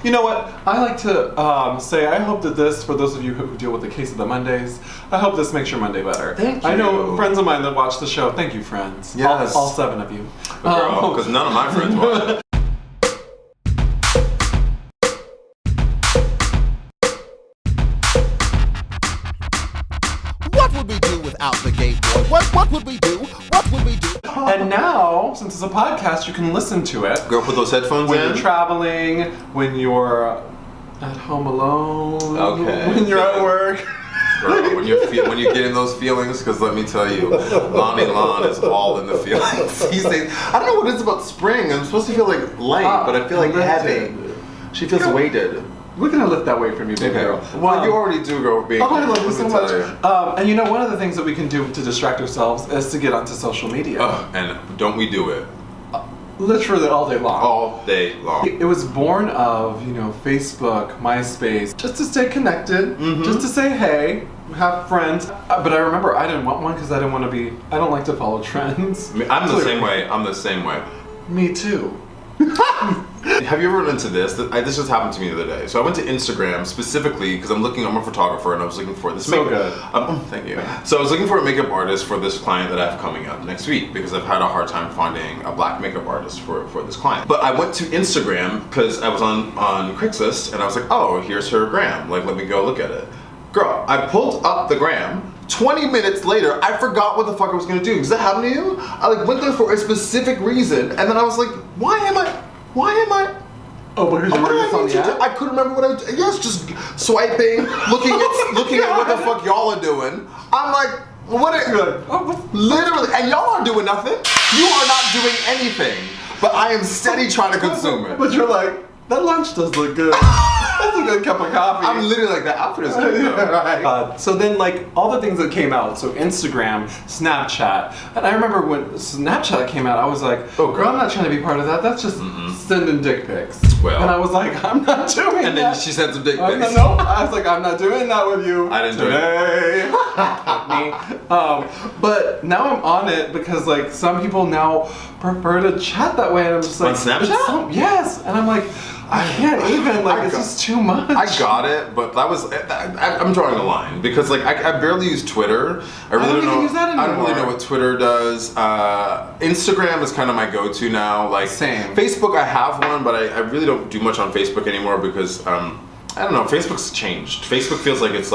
You know what? I like to say I hope that this, for those of you who deal with the case of the Mondays, I hope this makes your Monday better. Thank you. I know friends of mine that watch the show. Thank you, friends. Yes. All 7 of you. Because none of my friends watch it. What would we do without the gay boy? What would we do? What would we do? And now, since it's a podcast, you can listen to it. Girl, put those headphones when in. you're traveling, when you're at home alone, Okay. when you're at work. Girl, when you get in those feelings, because let me tell you, Lonnie Lon is all in the feelings. These days, I don't know what it is about spring. I'm supposed to feel like light, but I feel like heavy. She feels weighted. We're gonna lift that weight from you, baby girl. Well, you already do, girl. Being, oh, I love you so much. You. And you know, one of the things that we can do to distract ourselves is to get onto social media. And don't we do it? Literally all day long. All day long. It was born of, Facebook, MySpace, just to stay connected, just to say hey, have friends. But I remember I didn't want one because I don't like to follow trends. I'm the same way. I'm the same way. Me too. Have you ever run into this? This just happened to me the other day. So I went to Instagram specifically because I'm a photographer and I was looking for this so makeup. good. Thank you. So I was looking for a makeup artist for this client that I have coming up next week because I've had a hard time finding a black makeup artist for this client. But I went to Instagram because I was on Craigslist and I was like, oh, here's her gram. Like, let me go look at it. Girl, I pulled up the gram. 20 minutes later, I forgot what the fuck I was gonna do. Does that happen to you? I went there for a specific reason, and then I was like, why am I? Oh, because you were just on the app? I couldn't remember what I was. Yes, just swiping, looking at what the fuck y'all are doing. I'm like, what are literally, and y'all aren't doing nothing. You are not doing anything. But I am steady trying to consume it. But you're like, that lunch does look good. That's a good cup of coffee. I'm literally like, that outfit is good though. Right. So then all the things that came out, so Instagram, Snapchat, and I remember when Snapchat came out, I was like, oh girl, I'm not trying to be part of that. That's just sending dick pics. Well. And I was like, I'm not doing that. And then she sent some dick pics. No, I was like, I'm not doing that with you. I didn't do it. Me. But now I'm on it because some people now prefer to chat that way, and I'm just like, on Snapchat? Yes, and I'm like, I can't even, it's just too much. I got it, but that was, I'm drawing a line because I barely use Twitter. I really don't know. Use that anymore. I don't really know what Twitter does. Instagram is kind of my go-to now. Same. Facebook, I have one, but I really don't do much on Facebook anymore because, I don't know, Facebook's changed. Facebook feels like it's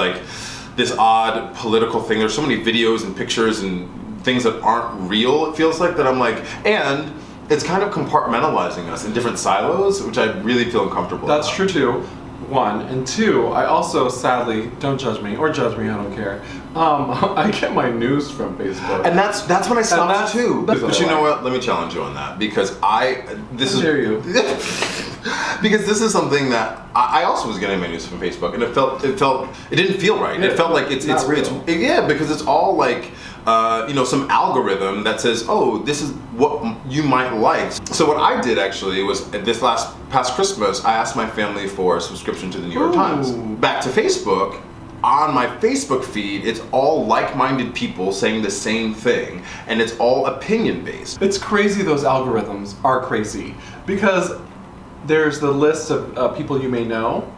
this odd political thing. There's so many videos and pictures and things that aren't real, it feels like, that I'm like, and it's kind of compartmentalizing us in different silos, which I really feel uncomfortable That's about. true too, 1. And 2, I also sadly, don't judge me, or judge me, I don't care. I get my news from Facebook. And that's when I stopped too. But you know lie. what? Let me challenge you on that because dare you. because this is something that I also was getting my news from Facebook, and it didn't feel right. It felt like it's because it's all some algorithm that says, oh, this is what you might like. So what I did actually was this past Christmas, I asked my family for a subscription to the New York Times. Back to Facebook. On my Facebook feed, it's all like-minded people saying the same thing, and it's all opinion-based. It's crazy, those algorithms are crazy, because there's the list of people you may know.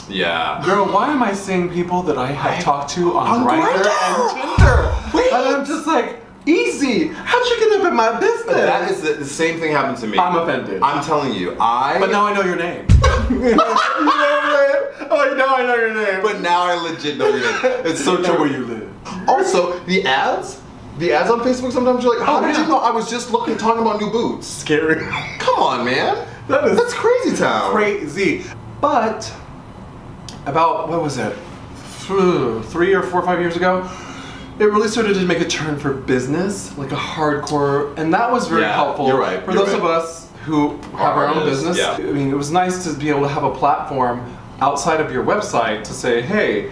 Yeah. Girl, why am I seeing people that I have talked to on Grindr and Tinder? Wait. And I'm just like, easy, how'd you get up in my business? That is the same thing happened to me. I'm offended. I'm telling you, But now I know your name. You know what I'm saying? Oh, now I know your name. But now I legit know your name. It's so true. Where you live. Also, the ads on Facebook, sometimes you're like, how did you know I was just talking about new boots? Scary. Come on, man. That's crazy town. Crazy. But about, what was it, 3 or 4 or 5 years ago, it really started to make a turn for business, like a hardcore, and that was very helpful. You're right. For those of us who have our own business. Yeah. I mean, it was nice to be able to have a platform outside of your website to say, hey,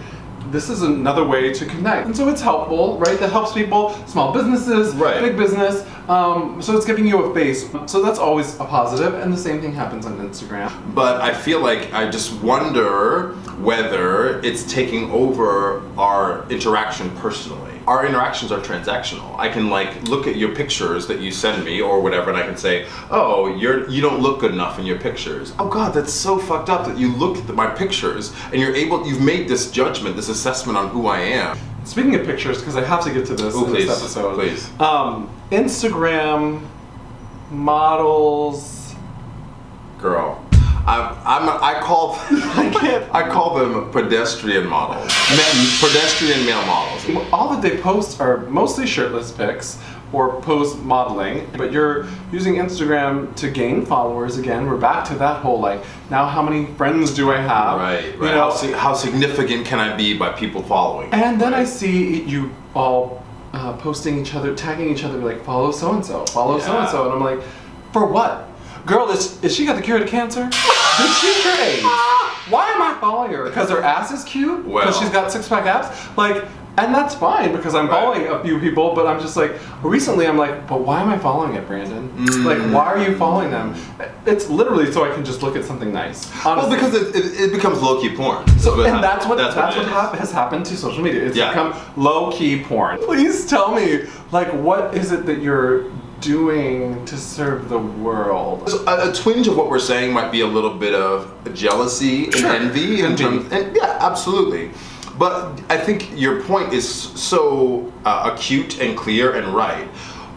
this is another way to connect. And so it's helpful, right? That helps people, small businesses, big business. So it's giving you a face. So that's always a positive, and the same thing happens on Instagram. But I feel like I just wonder whether it's taking over our interaction personally. our interactions are transactional. I can like look at your pictures that you send me or whatever, and I can say, oh, you don't look good enough in your pictures. Oh God, that's so fucked up that you look at my pictures and you've made this judgment, this assessment on who I am. Speaking of pictures, because I have to get to this in this episode. Please. Instagram models. Girl. I call them pedestrian models, pedestrian male models. All that they post are mostly shirtless pics or pose modeling, but you're using Instagram to gain followers again. We're back to that whole like, now how many friends do I have? Right. You know, how significant can I be by people following? And then I see you all posting each other, tagging each other, like follow so and so, follow so and so, and I'm like, for what? Girl, is she got the cure to cancer? Did she cure AIDS? Why am I following her? Because her ass is cute? Because she's got six-pack abs? Like, and that's fine because I'm following a few people, but I'm just like, recently I'm like, but why am I following it, Brandon? Like, why are you following them? It's literally so I can just look at something nice. Honestly. Well, because it becomes low-key porn. So, and that's what has happened to social media. It's become low-key porn. Please tell me, like, what is it that you're doing to serve the world? So a twinge of what we're saying might be a little bit of jealousy and envy. And yeah, absolutely. But I think your point is so acute and clear and right.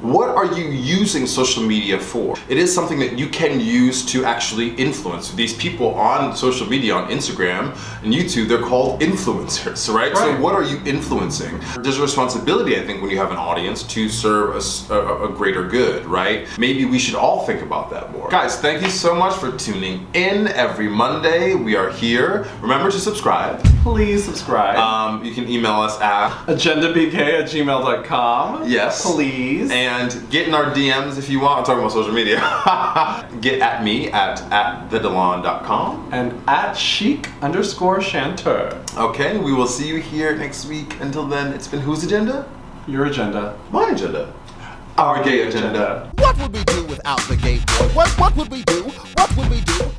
What are you using social media for? It is something that you can use to actually influence. These people on social media, on Instagram and YouTube, they're called influencers, right? So what are you influencing? There's a responsibility, I think, when you have an audience to serve a greater good, right? Maybe we should all think about that more. Guys, thank you so much for tuning in every Monday. We are here. Remember to subscribe. Please subscribe. You can email us at agendabk@gmail.com. Yes. Please. And get in our DMs if you want. I'm talking about social media. Get at me at thedelon.com. And at chic_chanteur. Okay, we will see you here next week. Until then, it's been whose agenda? Your agenda. My agenda. Our gay agenda. What would we do without the gay boy? What would we do? What would we do?